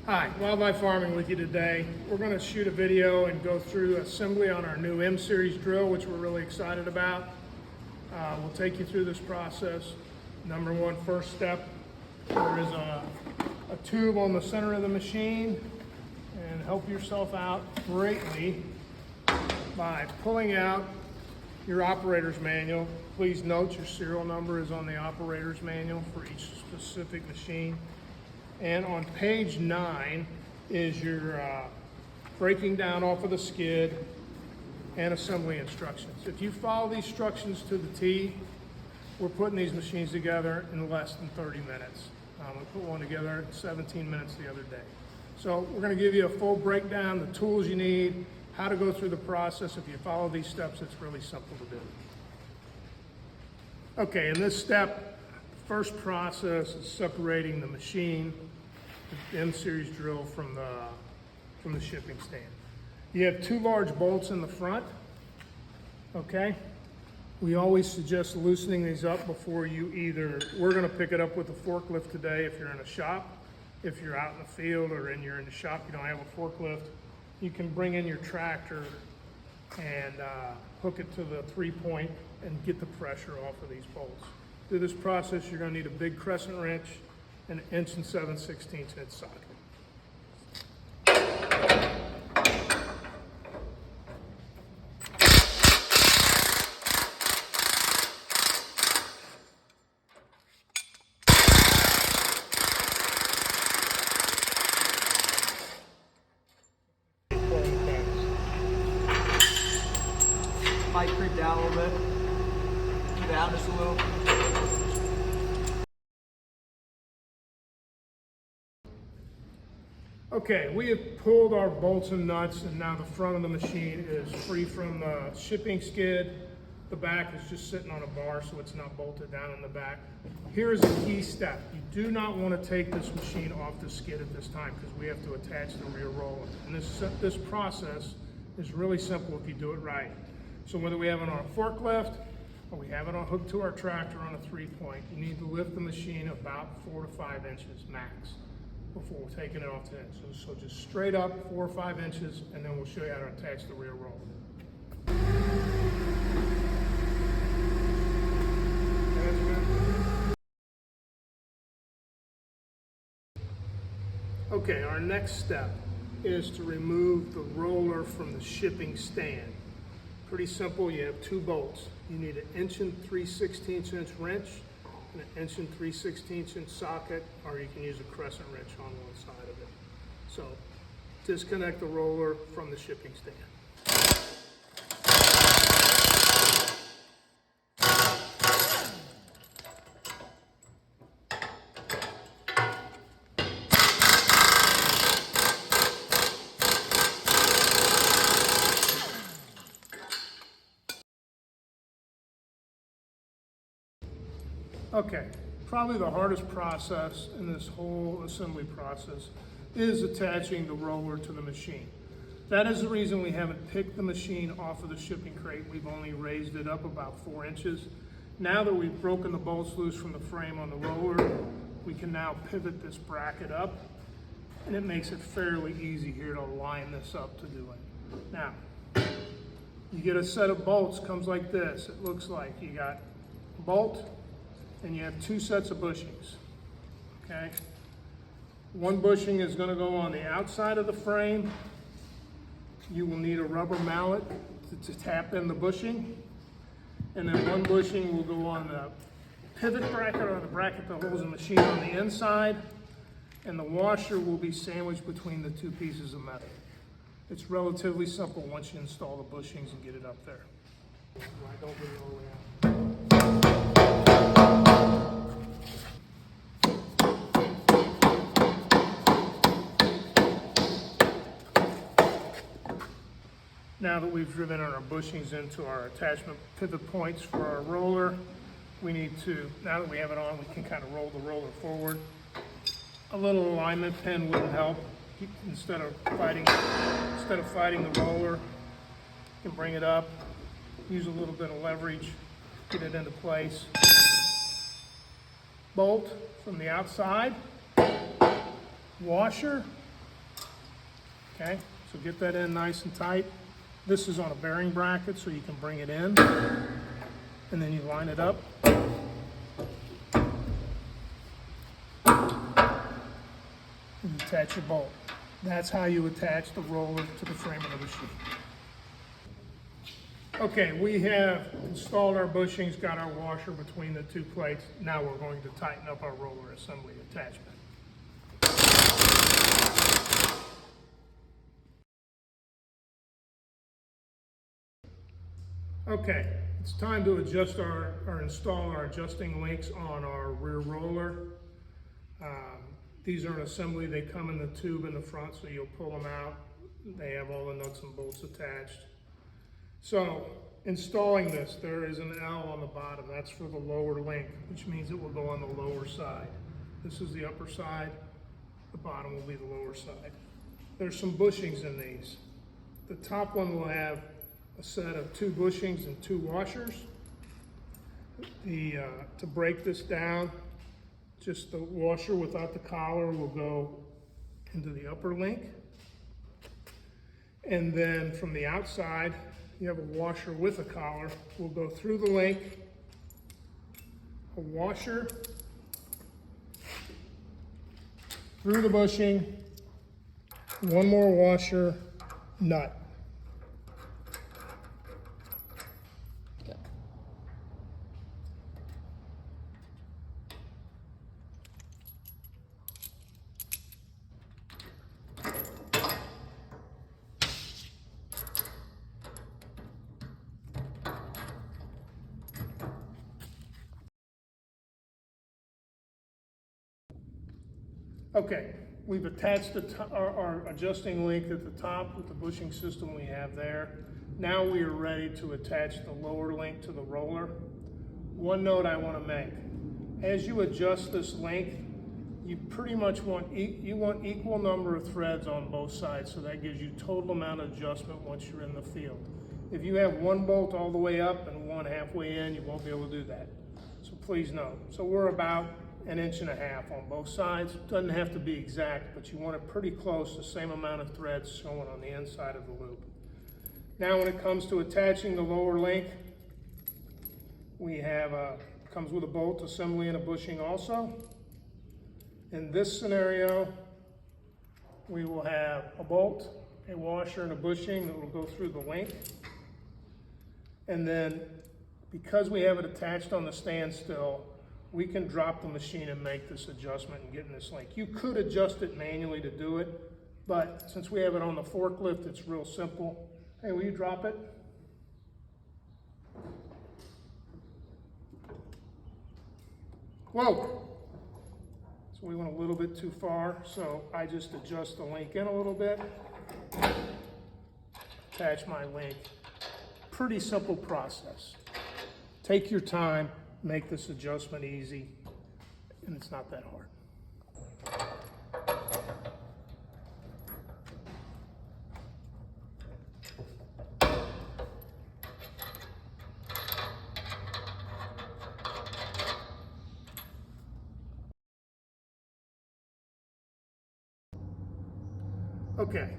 Hi, Wildlife Farming with you today. We're going to shoot a video and go through assembly on our new M series drill, which we're really excited about. We'll take you through this process. Number one, first step, there is a tube on the center of the machine, and help yourself out greatly by pulling out your operator's manual. Please note your serial number is on the operator's manual for each specific machine. And on page 9 is your breaking down off of the skid and assembly instructions. If you follow these instructions to the T, we're putting these machines together in less than 30 minutes. We put one together in 17 minutes the other day. So we're going to give you a full breakdown, the tools you need, how to go through the process. If you follow these steps, it's really simple to do. Okay, in this step, first process is separating the machine, the M series drill, from the shipping stand. You have two large bolts in the front, okay? We always suggest loosening these up before we're gonna pick it up with a forklift today if you're in a shop. If you're out in the field or you're in the shop, you don't have a forklift, you can bring in your tractor and hook it to the 3-point and get the pressure off of these bolts. Through this process, you're going to need a big crescent wrench and an 1 7/16" inch socket. Might creep down a little bit. Down just a little. Okay, we have pulled our bolts and nuts, and now the front of the machine is free from the shipping skid. The back is just sitting on a bar, so it's not bolted down in the back. Here is a key step. You do not want to take this machine off the skid at this time because we have to attach the rear roller. And this process is really simple if you do it right. So whether we have it on a forklift or we have it on hooked to our tractor on a 3-point, you need to lift the machine about 4 to 5 inches max before taking it off the end. So just straight up 4 or 5 inches, and then we'll show you how to attach the rear roller. Okay, our next step is to remove the roller from the shipping stand. Pretty simple. You have two bolts. You need an 1 3/16" inch wrench and an 1 3/16" inch socket, or you can use a crescent wrench on one side of it. So disconnect the roller from the shipping stand. Okay, probably the hardest process in this whole assembly process is attaching the roller to the machine. That is the reason we haven't picked the machine off of the shipping crate. We've only raised it up about 4 inches. Now that we've broken the bolts loose from the frame on the roller, we can now pivot this bracket up, and it makes it fairly easy here to line this up to do it. Now, you get a set of bolts, comes like this. It looks like you got a bolt, and you have 2 sets of bushings, okay? One bushing is gonna go on the outside of the frame. You will need a rubber mallet to tap in the bushing. And then one bushing will go on the pivot bracket, or the bracket that holds the machine on the inside. And the washer will be sandwiched between the 2 pieces of metal. It's relatively simple once you install the bushings and get it up there. Don't get it all the way out. Now that we've driven our bushings into our attachment pivot points for our roller, we need to, now that we have it on, we can kind of roll the roller forward. A little alignment pin wouldn't help. Instead of fighting the roller, you can bring it up, use a little bit of leverage, get it into place. Bolt from the outside, washer Okay, so get that in nice and tight. This is on a bearing bracket, so you can bring it in, and then you line it up. And attach your bolt. That's how you attach the roller to the frame of the machine. Okay, we have installed our bushings, got our washer between the two plates. Now we're going to tighten up our roller assembly attachment. Okay, it's time to adjust or install our adjusting links on our rear roller. These are an assembly. They come in the tube in the front, so you'll pull them out. They have all the nuts and bolts attached. So, installing this, there is an L on the bottom. That's for the lower link, which means it will go on the lower side. This is the upper side. The bottom will be the lower side. There's some bushings in these. The top one will have a set of 2 bushings and 2 washers. To break this down, just the washer without the collar will go into the upper link. And then from the outside, you have a washer with a collar. Will go through the link, a washer, through the bushing, one more washer, nut. Okay, we've attached our adjusting link at the top with the bushing system we have there. Now we are ready to attach the lower link to the roller. One note I want to make. As you adjust this length, you pretty much want equal number of threads on both sides, so that gives you total amount of adjustment once you're in the field. If you have one bolt all the way up and one halfway in, you won't be able to do that. So please note. So we're about 1.5 inches on both sides. Doesn't have to be exact, but you want it pretty close, the same amount of threads showing on the inside of the loop. Now when it comes to attaching the lower link, we have comes with a bolt assembly and a bushing also. In this scenario, we will have a bolt, a washer, and a bushing that will go through the link. And then, because we have it attached on the standstill, we can drop the machine and make this adjustment and get in this link. You could adjust it manually to do it, but since we have it on the forklift, it's real simple. Hey, will you drop it? Whoa! So we went a little bit too far, so I just adjust the link in a little bit, attach my link. Pretty simple process. Take your time, make this adjustment easy, and it's not that hard. Okay,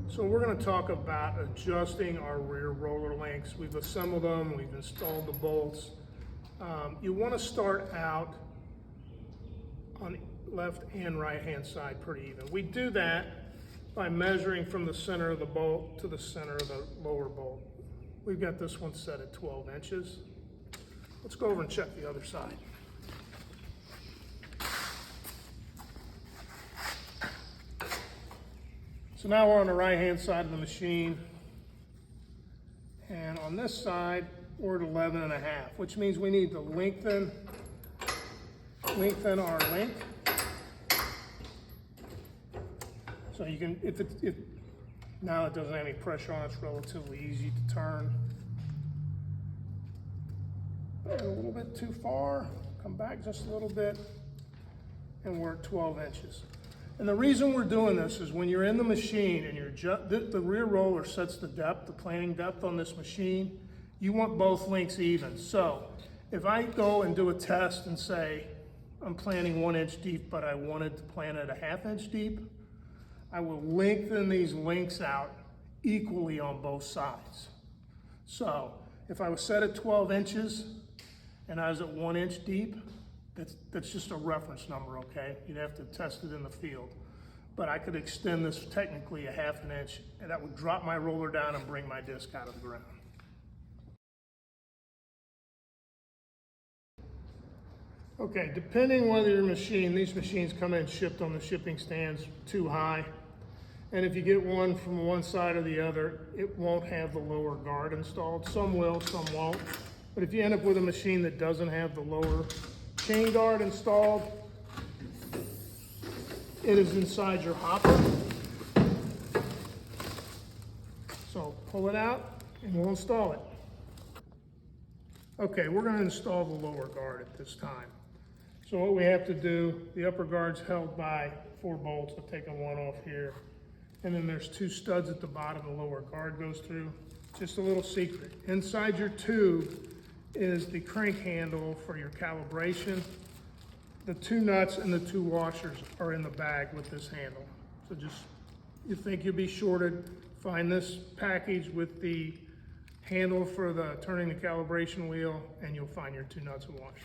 so we're going to talk about adjusting our rear roller links. We've assembled them, we've installed the bolts. You want to start out on left and right hand side pretty even. We do that by measuring from the center of the bolt to the center of the lower bolt. We've got this one set at 12 inches. Let's go over and check the other side. So now we're on the right hand side of the machine, and on this side we're at 11.5, which means we need to lengthen our link. So you can, if now it doesn't have any pressure on, it's relatively easy to turn. But a little bit too far, come back just a little bit, and we're at 12 inches. And the reason we're doing this is when you're in the machine and the rear roller sets the depth, the planing depth on this machine, you want both links even. So if I go and do a test and say, I'm planning 1 inch deep, but I wanted to plan it a 1/2 inch deep, I will lengthen these links out equally on both sides. So if I was set at 12 inches and I was at 1 inch deep, that's just a reference number, okay? You'd have to test it in the field. But I could extend this technically a 1/2 inch, and that would drop my roller down and bring my disc out of the ground. Okay, depending whether your machine, these machines come in shipped on the shipping stands too high. And if you get one from one side or the other, it won't have the lower guard installed. Some will, some won't. But if you end up with a machine that doesn't have the lower chain guard installed, it is inside your hopper. So pull it out and we'll install it. Okay, we're gonna install the lower guard at this time. So what we have to do, the upper guard's held by 4 bolts. I've taken one off here. And then there's 2 studs at the bottom the lower guard goes through. Just a little secret. Inside your tube is the crank handle for your calibration. The 2 nuts and the 2 washers are in the bag with this handle. So just, you think you'll be shorted, find this package with the handle for the turning the calibration wheel, and you'll find your 2 nuts and washers.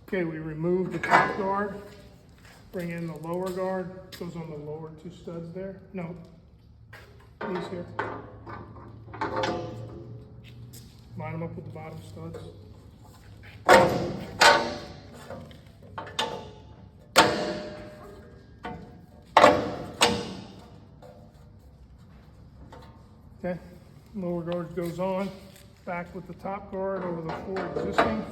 Okay, we remove the top guard, bring in the lower guard, goes on the lower 2 studs there. No, these here. Line them up with the bottom studs. Okay, lower guard goes on, back with the top guard over the 4 existing.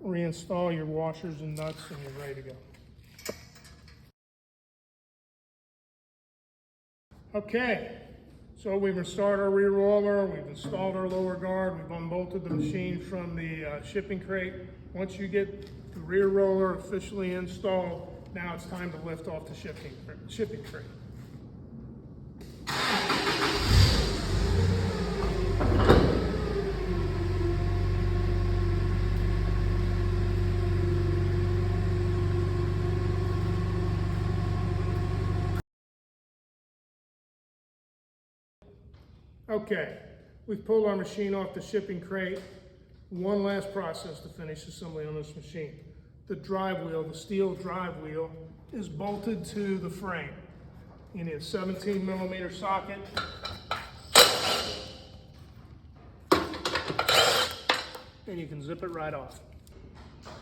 Reinstall your washers and nuts and you're ready to go. Okay, so we've installed our rear roller, we've installed our lower guard, we've unbolted the machine from the shipping crate. Once you get the rear roller officially installed, now it's time to lift off the shipping crate. Okay, we've pulled our machine off the shipping crate. One last process to finish assembly on this machine. The drive wheel, the steel drive wheel, is bolted to the frame. You need a 17mm socket. And you can zip it right off.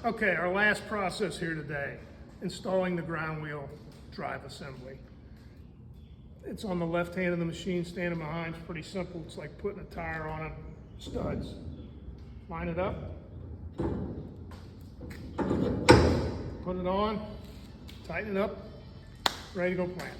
Okay, our last process here today, installing the ground wheel drive assembly. It's on the left hand of the machine, standing behind. It's pretty simple. It's like putting a tire on a studs. Line it up. Put it on. Tighten it up. Ready to go plant.